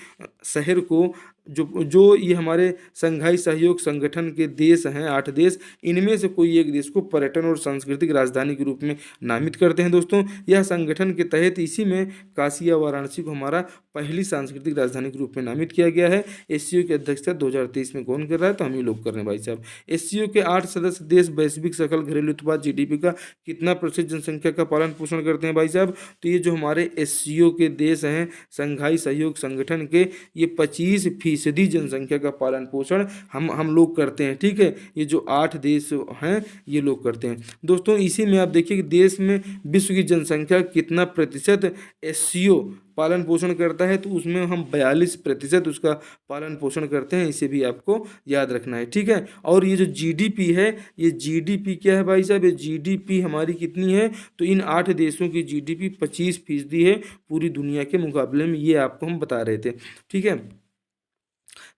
शहर को, जो ये हमारे संघाई सहयोग संगठन के देश हैं 8 देश, इनमें से कोई एक देश को पर्यटन और सांस्कृतिक राजधानी के रूप में नामित करते हैं दोस्तों। यह संगठन के तहत इसी में काशी या वाराणसी को हमारा पहली सांस्कृतिक राजधानी के रूप में नामित किया गया है। SCO की अध्यक्षता 2023 में कौन कर रहा है, तो हम ही लोग कर रहे हैं भाई साहब। SCO के 8 सदस्य देश वैश्विक सकल घरेलू उत्पाद GDP का कितना प्रतिशत जनसंख्या का पालन पोषण करते हैं भाई साहब, तो ये जो हमारे SCO के देश हैं संघाई सहयोग संगठन के, ये 25% जनसंख्या का पालन पोषण हम लोग करते हैं, ठीक है। ये जो 8 देश हैं ये लोग करते हैं दोस्तों। इसी में आप देखिए कि देश में विश्व की जनसंख्या कितना प्रतिशत SCO पालन पोषण करता है, तो उसमें हम 42% उसका पालन पोषण करते हैं। इसे भी आपको याद रखना है, ठीक है। और ये जो GDP है, ये GDP क्या है भाई साहब, ये GDP हमारी कितनी है, तो इन 8 देशों की GDP 25% है पूरी दुनिया के मुकाबले में, ये आपको हम बता रहे थे, ठीक है।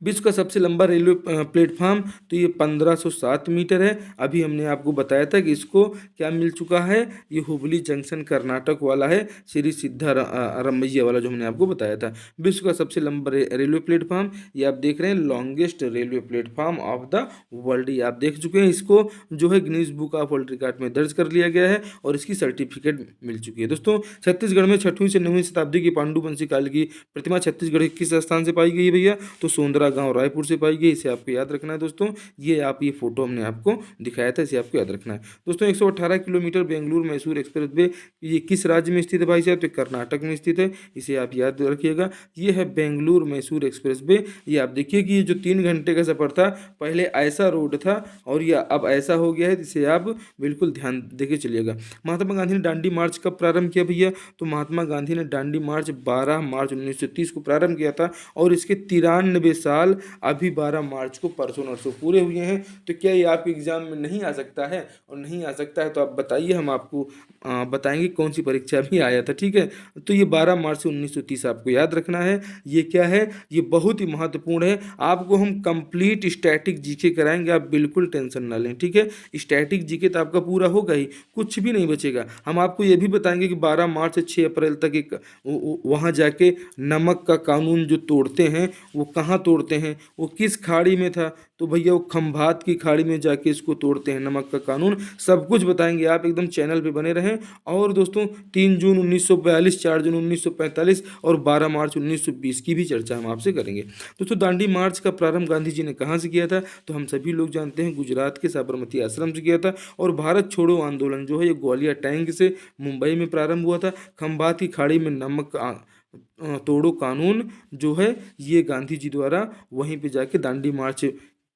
विश्व का सबसे लंबा रेलवे प्लेटफॉर्म तो ये 1507 मीटर है। अभी हमने आपको बताया था कि इसको क्या मिल चुका है, ये हुबली जंक्शन कर्नाटक वाला है, श्री रमैया वाला जो हमने आपको बताया था। विश्व का सबसे लंबा रेलवे प्लेटफॉर्म ये आप देख रहे हैं, longest railway platform of the world, ये आप देख चुके हैं। इसको जो है Guinness book of world record में दर्ज कर लिया गया है और इसकी सर्टिफिकेट मिल चुकी है। दोस्तों छत्तीसगढ़ में 6वीं से 9वीं शताब्दी की पांडुवंशी काल की प्रतिमा छत्तीसगढ़ के किस स्थान से पाई गई है भैया, तो सोंदरा गांव रायपुर से पाई गई। इसे आपको याद रखना है दोस्तों। ये फोटो हमने आपको दिखाया था, इसे आपको याद रखना है दोस्तों। 118 kilometre Bengaluru Mysore express way ये किस राज्य में स्थित है भाई साहब, तो कर्नाटक में स्थित है, इसे आप याद रखिएगा। ये है बेंगलुरु मैसूर एक्सप्रेस वे। ये आप देखिए कि ये जो 3 घंटे का सफर था, पहले ऐसा रोड था और ये अब ऐसा हो गया है, इसे आप बिल्कुल ध्यान देके चलिएगा। महात्मा गांधी ने दांडी मार्च कब प्रारंभ किया भैया, तो महात्मा गांधी ने दांडी मार्च 12 मार्च 1930 को प्रारंभ किया था और इसके 93 साल अभी 12 मार्च को परसों नरसों पूरे हुए हैं। तो क्या ये आपके एग्जाम में नहीं आ सकता है, और नहीं आ सकता है तो आप बताइए, हम आपको बताएंगे कौन सी परीक्षा भी आया था, ठीक है। तो ये 12 मार्च से 1930 आपको याद रखना है। ये क्या है, ये बहुत ही महत्वपूर्ण है। आपको हम कंप्लीट स्टैटिक जीके कराएंगे, आप बिल्कुल टेंशन ना लें, ठीक है। स्टैटिक जीके तो आपका पूरा होगा ही, कुछ भी नहीं बचेगा। हम आपको ये भी बताएंगे कि 12 मार्च से 6 अप्रैल तक एक वहाँ जाके नमक का कानून जो तोड़ते हैं वो कहाँ तोड़ते हैं, वो किस खाड़ी में था, तो भैया वो खंभात की खाड़ी में जाके इसको तोड़ते हैं, नमक का कानून। सब कुछ बताएंगे, आप एकदम चैनल पे बने रहें। और दोस्तों 3 जून 1942, 4 जून 1945 और 12 मार्च 1920 की भी चर्चा हम आपसे करेंगे। दोस्तों दांडी मार्च का प्रारंभ गांधी जी ने कहाँ से किया था, तो हम सभी लोग जानते हैं गुजरात के साबरमती आश्रम से किया था। और भारत छोड़ो आंदोलन जो है ये ग्वालियर टैंक से मुंबई में प्रारंभ हुआ था। खंभात की खाड़ी में नमक तोड़ो कानून जो है ये गांधी जी द्वारा वहीं पे जाके दांडी मार्च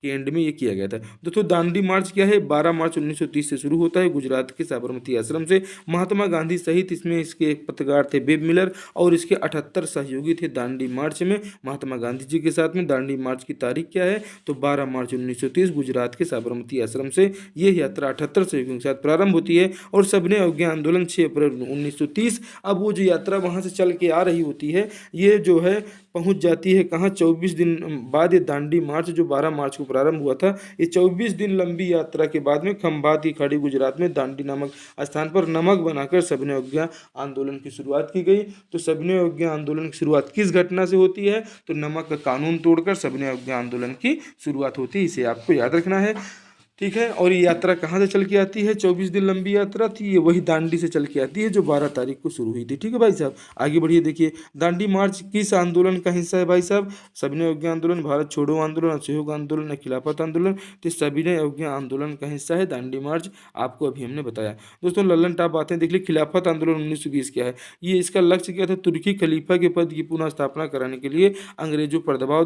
के एंड में ये किया गया था। दोस्तों दांडी मार्च क्या है, 12 मार्च 1930 से शुरू होता है गुजरात के साबरमती आश्रम से। महात्मा गांधी सहित इसमें इसके एक पत्रकार थे बेब मिलर और इसके 78 सहयोगी थे दांडी मार्च में महात्मा गांधी जी के साथ में। दांडी मार्च की तारीख क्या है, तो 12 मार्च 1930 गुजरात के साबरमती आश्रम से ये यात्रा 78 सहयोगियों के साथ प्रारंभ होती है और सबने अवज्ञा आंदोलन 6 अप्रैल 1930। अब वो जो यात्रा वहाँ से चल के आ रही होती है, ये जो है पहुंच जाती है कहाँ, 24 दिन बाद ये दांडी मार्च जो 12 मार्च को प्रारंभ हुआ था, ये 24 दिन लंबी यात्रा के बाद में खंभात की खाड़ी गुजरात में दांडी नामक स्थान पर नमक बनाकर सविनय अवज्ञा आंदोलन की शुरुआत की गई। तो सविनय अवज्ञा आंदोलन की शुरुआत किस घटना से होती है, तो नमक का कानून तोड़कर सविनय अवज्ञा आंदोलन की शुरुआत होती है, इसे आपको याद रखना है, ठीक है। और ये यात्रा कहाँ से चल के आती है, 24 दिन लंबी यात्रा थी, ये वही दांडी से चल के आती है जो 12 तारीख को शुरू हुई थी, ठीक है भाई साहब। आगे बढ़िए, देखिए दांडी मार्च किस आंदोलन का हिस्सा है भाई साहब, सविनय अवज्ञा आंदोलन, भारत छोड़ो आंदोलन, असहयोग आंदोलन, खिलाफत आंदोलन। तो सविनय अवज्ञा आंदोलन का हिस्सा है दांडी मार्च, आपको अभी हमने बताया। दोस्तों लल्लन टॉप बातें देख ली। खिलाफत आंदोलन 1920 क्या है, ये इसका लक्ष्य क्या था, तुर्की खलीफा के पद की पुनः स्थापना कराने के लिए अंग्रेजों पर दबाव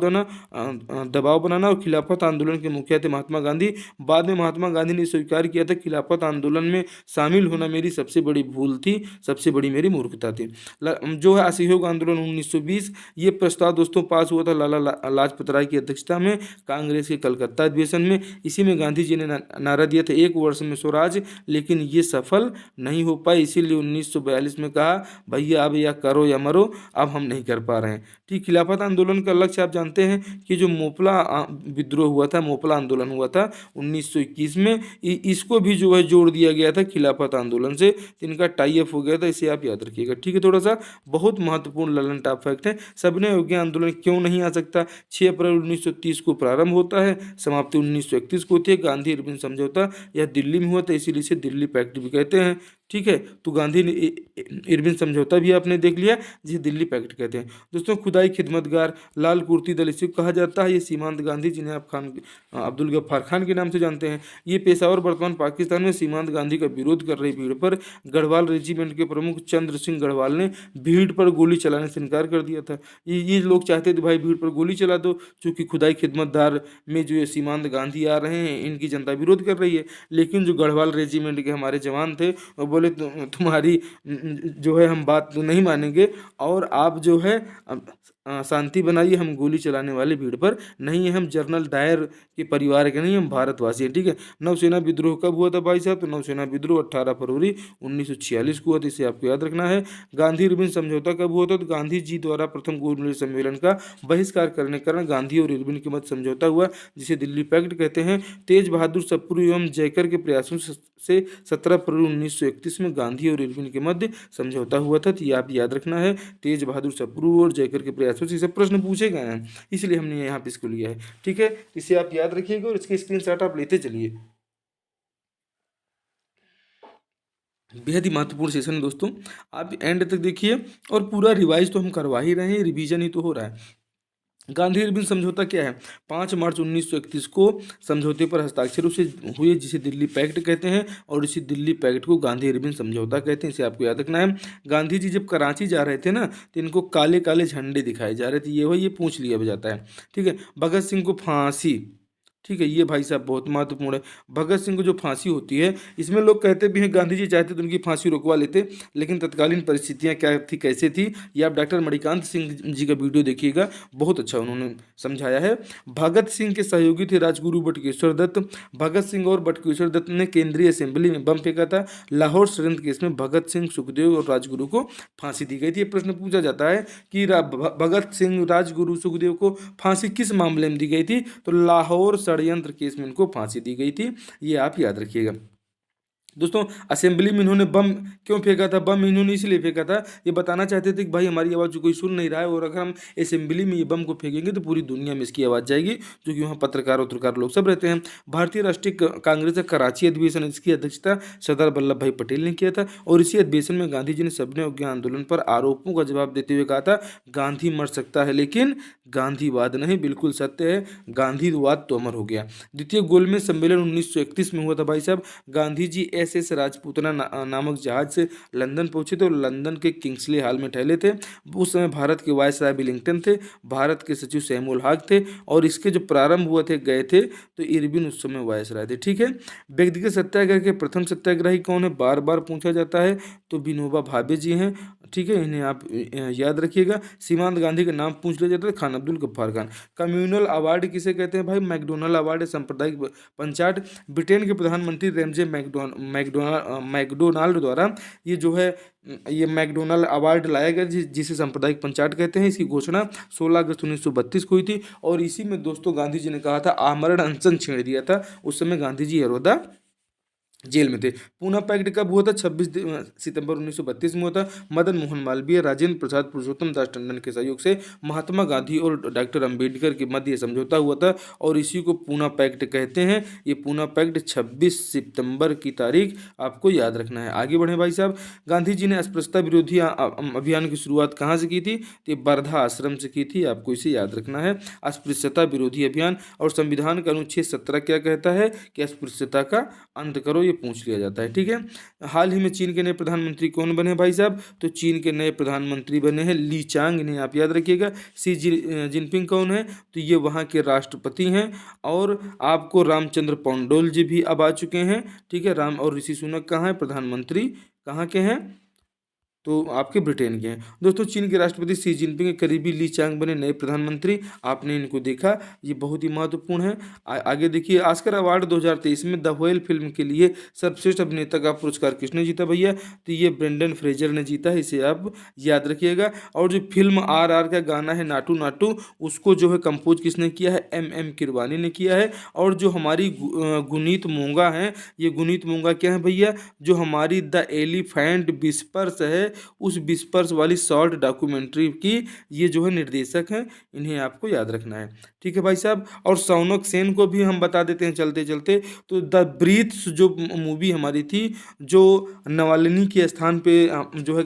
बनाना। और खिलाफत आंदोलन के मुखिया थे महात्मा गांधी। बाद में महात्मा गांधी ने स्वीकार किया था खिलाफत आंदोलन में शामिल होना मेरी सबसे बड़ी भूल थी, सबसे बड़ी मेरी मूर्खता थी। जो है असहयोग आंदोलन 1920, ये प्रस्ताव दोस्तों पास हुआ था लाला लाजपत राय की अध्यक्षता में कांग्रेस के कलकत्ता अधिवेशन में। इसी में गांधी जी ने नारा दिया था 1 वर्ष में स्वराज, लेकिन ये सफल नहीं हो पाई। इसीलिए 1942 में कहा भैया अब या करो या मरो, अब हम नहीं कर पा रहे हैं, ठीक। खिलाफत आंदोलन का लक्ष्य आप जानते हैं कि जो मोपला विद्रोह हुआ था, मोपला आंदोलन हुआ था 1921 में, इसको भी जो है जोड़ दिया गया था खिलाफत आंदोलन से, इनका टाई अप हो गया था, इसे आप याद रखिएगा, ठीक है। थोड़ा सा बहुत महत्वपूर्ण ललन टॉप फैक्ट है। सविनय अवज्ञा आंदोलन क्यों नहीं आ सकता, 6 अप्रैल 1930 को प्रारंभ होता है, समाप्ति 1931 को होती है। गांधी इरविन समझौता यह दिल्ली में हुआ था, इसीलिए इसे दिल्ली पैक्ट भी कहते हैं, ठीक है। तो गांधी इरविन समझौता भी आपने देख लिया, जिसे दिल्ली पैक्ट कहते हैं। दोस्तों खुदाई खिदमतगार लाल कुर्ती दल इसे कहा जाता है, ये सीमांत गांधी जिन्हें आप अब्दुल गफ्फार खान के नाम से जानते हैं। ये पेशावर वर्तमान पाकिस्तान में सीमांत गांधी का विरोध कर रही भीड़ पर गढ़वाल रेजिमेंट के प्रमुख चंद्र सिंह गढ़वाल ने भीड़ पर गोली चलाने से इनकार कर दिया था। ये लोग चाहते थे भाई भीड़ पर गोली चला दो, चूँकि खुदाई खिदमतदार में जो ये सीमांत गांधी आ रहे हैं इनकी जनता विरोध कर रही है। लेकिन जो गढ़वाल रेजिमेंट के हमारे जवान थे वो बोले तुम्हारी जो है हम बात तो नहीं मानेंगे और आप जो है शांति बनाइए, हम गोली चलाने वाले भीड़ पर नहीं है, हम जनरल डायर के परिवार के नहीं, हम भारतवासी हैं, ठीक है। नौसेना विद्रोह कब हुआ था भाई साहब? तो नौसेना विद्रोह 18 फरवरी 1946 को हुआ था, इसे आपको याद रखना है। गांधी इरविन समझौता कब हुआ था? तो गांधी जी द्वारा प्रथम गोलमेज सम्मेलन का बहिष्कार करने के कारण गांधी और इरविन के मध्य समझौता हुआ, जिसे दिल्ली पैक्ट कहते हैं। तेज बहादुर सप्रू एवं जयकर के प्रयासों से 17 फरवरी 1931 में गांधी और इरविन के मध्य समझौता हुआ था, तो ये आप याद रखना है। तेज बहादुर सप्रू और जयकर के प्रयासों से सब प्रश्न पूछे गए हैं, इसलिए हमने यहाँ पे इसको लिया है, ठीक है। इसे आप याद रखिएगा और इसके स्क्रीनशॉट आप लेते चलिए। बेहद ही महत्वपूर्ण सेशन है दोस्तों, आप एंड तक देखिए। और पूरा रिवाइज तो हम करवा ही रहे हैं, रिवीजन ही तो हो रहा है। गांधी इरविन समझौता क्या है? 5 मार्च 1931 को समझौते पर हस्ताक्षर उसे हुए, जिसे दिल्ली पैक्ट कहते हैं, और इसी दिल्ली पैक्ट को गांधी इरविन समझौता कहते हैं, इसे आपको याद रखना है। गांधी जी जब कराची जा रहे थे ना, तो इनको काले काले झंडे दिखाए जा रहे थे, ये वही, ये पूछ लिया जाता है, ठीक है। भगत सिंह को फांसी, ठीक है, ये भाई साहब बहुत महत्वपूर्ण है। भगत सिंह को जो फांसी होती है, इसमें लोग कहते भी हैं गांधी जी चाहते तो उनकी फांसी रुकवा लेते, लेकिन तत्कालीन परिस्थितियां क्या थी, कैसे थी, ये आप डॉक्टर मणिकांत सिंह जी का वीडियो देखिएगा, बहुत अच्छा उन्होंने समझाया है। भगत सिंह के सहयोगी थे राजगुरु बटुकेश्वर दत्त। भगत सिंह और बटुकेश्वर दत्त ने केंद्रीय असेंबली में बम फेंका था। लाहौर षड्यंत्र केस में भगत सिंह, सुखदेव और राजगुरु को फांसी दी गई थी। ये प्रश्न पूछा जाता है कि भगत सिंह, राजगुरु, सुखदेव को फांसी किस मामले में दी गई थी? तो लाहौर षड्यंत्र केस में इनको फांसी दी गई थी, ये आप याद रखिएगा दोस्तों। असेंबली में इन्होंने बम क्यों फेंका था? बम इन्होंने इसलिए फेंका था, ये बताना चाहते थे कि भाई हमारी आवाज़ कोई सुन नहीं रहा है, और अगर हम असेंबली में ये बम को फेंकेंगे तो पूरी दुनिया में इसकी आवाज़ जाएगी, जो कि वहाँ पत्रकार उत्रकार लोग सब रहते हैं। भारतीय राष्ट्रीय कांग्रेस का कराची अधिवेशन, इसकी अध्यक्षता सरदार वल्लभ भाई पटेल ने किया था, और इसी अधिवेशन में गांधी जी ने सबने अवज्ञा आंदोलन पर आरोपों का जवाब देते हुए कहा था, गांधी मर सकता है लेकिन गांधीवाद नहीं। बिल्कुल सत्य है, गांधीवाद तो अमर हो गया। द्वितीय गोलमेज सम्मेलन 1931 में हुआ था भाई साहब। गांधी जी SS राजपूतना नामक जहाज से लंदन पहुंचे थे, और लंदन के किंग्सले हॉल में ठहरे थे। उस समय भारत के वायसराय विलिंगटन थे, भारत के सचिव सैमुअल हाग थे, और इसके जो प्रारंभ हुए थे, गए थे तो इरविन उस समय वायसराय थे, ठीक है। व्यक्तिगत सत्याग्रह के प्रथम सत्याग्रही कौन है? बार बार पूछा जाता है, तो विनोबा भावे जी हैं, ठीक है, इन्हें आप याद रखिएगा। सीमांत गांधी का नाम पूछ लिया जाता है, खान अब्दुल गफ्फार खान। कम्युनल अवार्ड किसे कहते हैं भाई? मैकडोनल्ड अवार्ड है, सांप्रदायिक पंचायत। ब्रिटेन के प्रधानमंत्री रेमजे मैकडोनाल्ड द्वारा ये जो है, ये मैकडोनल्ड अवार्ड लाया गया, जिसे सांप्रदायिक पंचायत कहते हैं। इसकी घोषणा 16 अगस्त 1932 को हुई थी, और इसी में दोस्तों गांधी जी ने कहा था, आमरण अनशन छेड़ दिया था। उस समय गांधी जी हरोदा जेल में थे। पूना पैक्ट कब हुआ था? 26 सितंबर 1932 में हुआ था। मदन मोहन मालवीय, राजेंद्र प्रसाद, पुरुषोत्तम दास टंडन के सहयोग से महात्मा गांधी और डॉक्टर अंबेडकर के मध्य समझौता हुआ था, और इसी को पूना पैक्ट कहते हैं। ये पूना पैक्ट 26 सितंबर की तारीख आपको याद रखना है। आगे बढ़े भाई साहब। गांधी जी ने अस्पृश्यता विरोधी अभियान की शुरुआत कहाँ से की थी? तो वर्धा आश्रम से की थी, आपको इसे याद रखना है, अस्पृश्यता विरोधी अभियान। और संविधान का अनुच्छेद 17 क्या कहता है? कि अस्पृश्यता का अंत करो, पूछ लिया जाता है, ठीक है। हाल ही में चीन के नए प्रधानमंत्री कौन बने भाई साहब? तो चीन के नए प्रधानमंत्री बने हैं ली चांग, इन्हें आप याद रखिएगा। जिनपिंग कौन है? तो ये वहाँ के राष्ट्रपति हैं। और आपको रामचंद्र पौंडोल जी भी अब आ चुके हैं, ठीक है। राम और ऋषि सुनक कहाँ है? प्रधानमंत्री कहाँ के हैं? तो आपके ब्रिटेन के हैं दोस्तों। चीन के राष्ट्रपति शी जिनपिंग के करीबी ली चांग बने नए प्रधानमंत्री, आपने इनको देखा, ये बहुत ही महत्वपूर्ण है। आगे देखिए, ऑस्कर अवार्ड 2023 में द व्हेल फिल्म के लिए सर्वश्रेष्ठ अभिनेता का पुरस्कार किसने जीता भैया? तो ये ब्रेंडन फ्रेजर ने जीता है, इसे आप याद रखिएगा। और जो फिल्म RR का गाना है नाटू नाटू, उसको जो है कंपोज किसने किया है? MM किरवानी ने किया है। और जो हमारी गुनीत मोंगा हैं, ये गुनीत मोंगा क्या है भैया? जो हमारी द एलिफेंट विस्पर्स है, उस विस्पर्स वाली शॉर्ट डॉक्यूमेंट्री की ये जो है निर्देशक हैं, इन्हें आपको याद रखना है, ठीक है भाई साहब। और सौनक सेन को भी हम बता देते हैं चलते चलते। तो द ब्रीथ्स जो मूवी हमारी थी, जो नवालिनी के स्थान पे जो है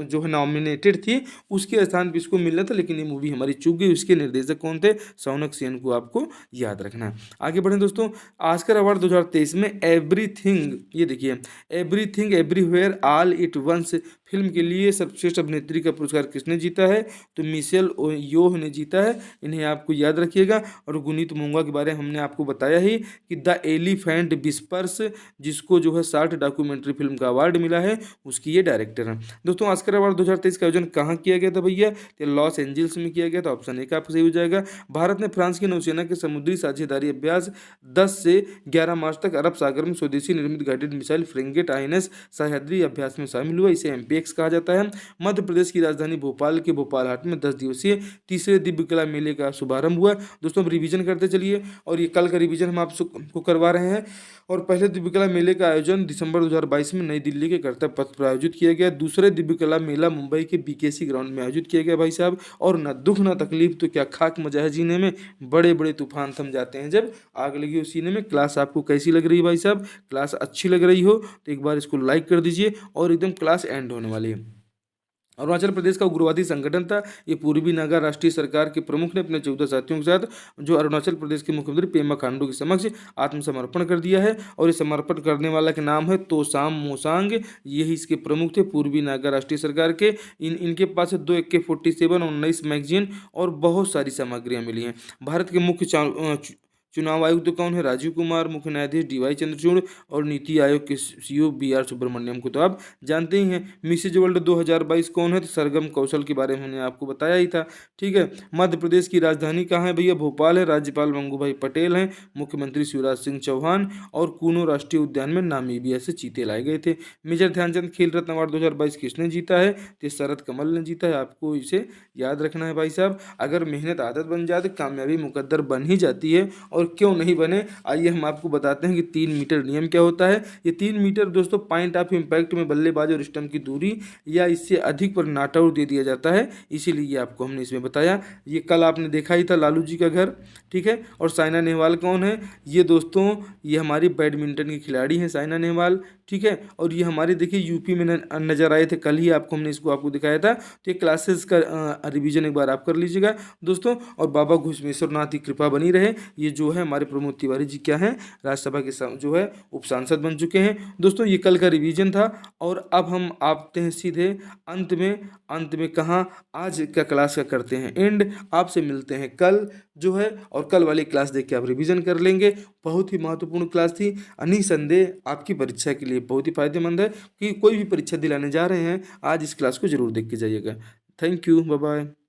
जो है नॉमिनेटेड थी, उसके स्थान पे इसको मिल रहा था, लेकिन ये मूवी हमारी चूक गई। उसके निर्देशक कौन थे? सौनक सेन को आपको याद रखना है। आगे बढ़ें दोस्तों। ऑस्कर अवार्ड 2023 में एवरीथिंग, ये देखिए, everything everywhere all at once film के लिए सर्वश्रेष्ठ अभिनेत्री का पुरस्कार किसने जीता है? तो मिशेल योह ने जीता है। इन्हें आपको याद रखिएगा। और गुनीत मोंगा के बारे में हमने आपको बताया ही कि द एलिफेंट विस्पर्स, जिसको जो है 60 डॉक्यूमेंट्री फिल्म का अवार्ड मिला है, उसकी ये डायरेक्टर हैं। दोस्तों ऑस्कर अवार्ड 2023 का आयोजन कहाँ किया गया था भैया? तो लॉस एंजल्स में किया गया था। ऑप्शन ए का आपका सही हो जाएगा। भारत ने फ्रांस की नौसेना के समुद्री साझेदारी अभ्यास 10 से 11 मार्च तक अरब सागर में स्वदेशी निर्मित guided missile frigate INS Sahyadri अभ्यास में शामिल हुआ। इसे एमपीएक्स कहा जाता है। मध्य प्रदेश की राजधानी भोपाल के भोपाल हाट में 10 दिवसीय तीसरे दिव्य कला मेले का शुभारंभ हुआ। दोस्तों अब रिवीजन करते चलिए, और ये कल का रिवीजन हम आपको करवा रहे हैं। और पहले दिव्य कला मेले का आयोजन दिसंबर 2022 में नई दिल्ली के कर्तव्य पथ पर आयोजित किया गया। दूसरे दिव्य कला मेला मुंबई के बीकेसी ग्राउंड में आयोजित किया गया भाई साहब। और न दुख न तकलीफ तो क्या खाक मजा है जीने में, बड़े बड़े तूफान थम जाते हैं जब आग लगी हो सीने में। क्लास आपको कैसी लग रही है भाई साहब? क्लास अच्छी लग रही हो तो एक बार इसको लाइक कर दीजिए। और एकदम क्लास एंड होने वाली है। अरुणाचल प्रदेश का उग्रवादी संगठन था ये पूर्वी नागा राष्ट्रीय सरकार के प्रमुख ने अपने 14 साथियों के साथ जो अरुणाचल प्रदेश के मुख्यमंत्री पेमा खांडू के समक्ष आत्मसमर्पण कर दिया है। और ये समर्पण करने वाला के नाम है तोसाम मोसांग। यही इसके प्रमुख थे पूर्वी नागा राष्ट्रीय सरकार के। इनके पास 2 AK-47 और 19 मैगजीन और बहुत सारी सामग्रियां मिली हैं। भारत के मुख्य चुनाव आयुक्त कौन है? राजीव कुमार। मुख्य न्यायाधीश DY चंद्रचूड़। और नीति आयोग के CEO BR सुब्रमण्यम को तो आप जानते ही हैं। मिसेज वर्ल्ड 2022 कौन है? तो सरगम कौशल के बारे में हमने आपको बताया ही था। ठीक है। मध्य प्रदेश की राजधानी कहाँ है भैया? भोपाल है। राज्यपाल मंगूभाई पटेल हैं। मुख्यमंत्री शिवराज सिंह चौहान। और कूनो राष्ट्रीय उद्यान में नामीबिया से चीते लाए गए थे। मेजर ध्यानचंद खेल रत्न अवार्ड 2022 किसने जीता है? तो शरद कमल ने जीता है। आपको इसे याद रखना है भाई साहब। अगर मेहनत आदत बन जाए तो कामयाबी मुकद्दर बन ही जाती है। और क्यों नहीं बने, आइए हम आपको बताते हैं कि 3 मीटर नियम क्या होता है। ये 3 मीटर दोस्तों पॉइंट ऑफ इम्पैक्ट में बल्लेबाज और स्टंप की दूरी या इससे अधिक पर नॉट आउट दे दिया जाता है, इसीलिए ये आपको हमने इसमें बताया। ये कल आपने देखा ही था लालू जी का घर। ठीक है। और साइना नेहवाल कौन है? ये दोस्तों ये हमारी बैडमिंटन की खिलाड़ी हैं साइना नेहवाल। ठीक है। और ये हमारे देखिए यूपी में नजर आए थे, कल ही आपको हमने इसको आपको दिखाया था। तो ये क्लासेस का रिवीजन एक बार आप कर लीजिएगा दोस्तों। और बाबा घुसमेश्वर नाथ की कृपा बनी रहे। ये जो है हमारे प्रमोद तिवारी जी क्या हैं, राज्यसभा के जो है उप सांसद बन चुके हैं। दोस्तों ये कल का रिवीजन था। और अब हम आते हैं सीधे अंत में कहाँ? आज का क्लास का करते हैं एंड। आपसे मिलते हैं कल जो है, और कल वाली क्लास देख के आप रिवीजन कर लेंगे। बहुत ही महत्वपूर्ण क्लास थी। निसंदेह आपकी परीक्षा के लिए बहुत ही फायदेमंद है कि कोई भी परीक्षा दिलाने जा रहे हैं, आज इस क्लास को जरूर देख के जाइएगा। Thank you, bye bye.